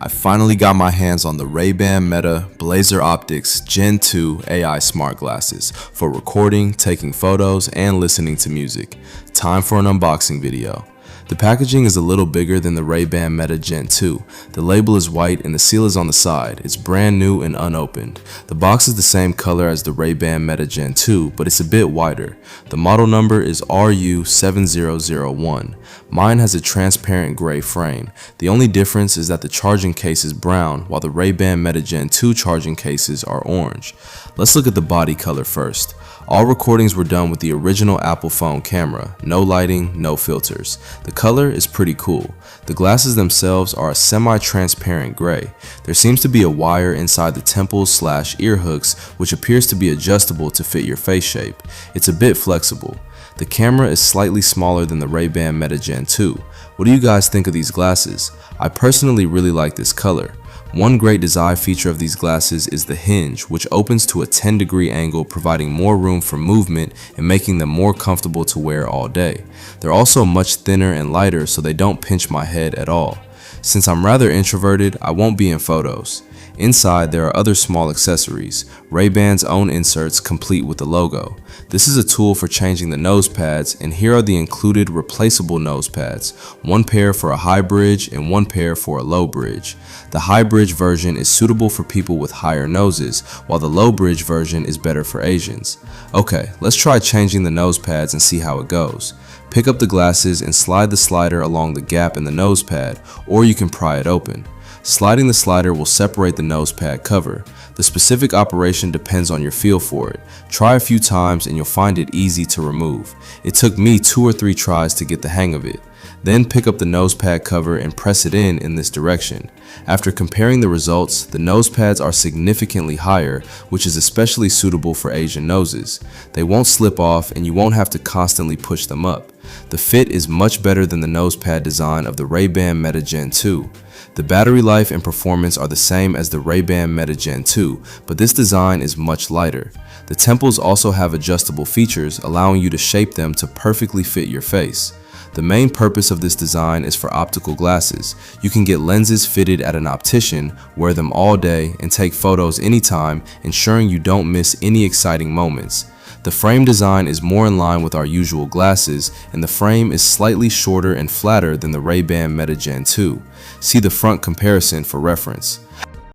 I finally got my hands on the Ray-Ban Meta Blayzer Optics Gen 2 AI smart glasses for recording, taking photos, and listening to music. Time for an unboxing video. The packaging is a little bigger than the Ray-Ban Meta Gen 2. The label is white and the seal is on the side. It's brand new and unopened. The box is the same color as the Ray-Ban Meta Gen 2, but it's a bit wider. The model number is RU7001. Mine has a transparent gray frame. The only difference is that the charging case is brown, while the Ray-Ban Meta Gen 2 charging cases are orange. Let's look at the body color first. All recordings were done with the original Apple phone camera, no lighting, no filters. The color is pretty cool. The glasses themselves are a semi-transparent gray. There seems to be a wire inside the temples/ear hooks, which appears to be adjustable to fit your face shape. It's a bit flexible. The camera is slightly smaller than the Ray-Ban Meta Gen 2. What do you guys think of these glasses? I personally really like this color. One great design feature of these glasses is the hinge, which opens to a 10-degree angle, providing more room for movement and making them more comfortable to wear all day. They're also much thinner and lighter, so they don't pinch my head at all. Since I'm rather introverted, I won't be in photos. Inside, there are other small accessories, Ray-Ban's own inserts complete with the logo. This is a tool for changing the nose pads, and here are the included replaceable nose pads, one pair for a high bridge and one pair for a low bridge. The high bridge version is suitable for people with higher noses, while the low bridge version is better for Asians. Okay, let's try changing the nose pads and see how it goes. Pick up the glasses and slide the slider along the gap in the nose pad, or you can pry it open. Sliding the slider will separate the nose pad cover. The specific operation depends on your feel for it. Try a few times and you'll find it easy to remove. It took me 2 or 3 tries to get the hang of it. Then pick up the nose pad cover and press it in this direction. After comparing the results, the nose pads are significantly higher, which is especially suitable for Asian noses. They won't slip off and you won't have to constantly push them up. The fit is much better than the nose pad design of the Ray-Ban Meta Gen 2. The battery life and performance are the same as the Ray-Ban Meta Gen 2, but this design is much lighter. The temples also have adjustable features, allowing you to shape them to perfectly fit your face. The main purpose of this design is for optical glasses. You can get lenses fitted at an optician, wear them all day, and take photos anytime, ensuring you don't miss any exciting moments. The frame design is more in line with our usual glasses, and the frame is slightly shorter and flatter than the Ray-Ban Meta Gen 2. See the front comparison for reference.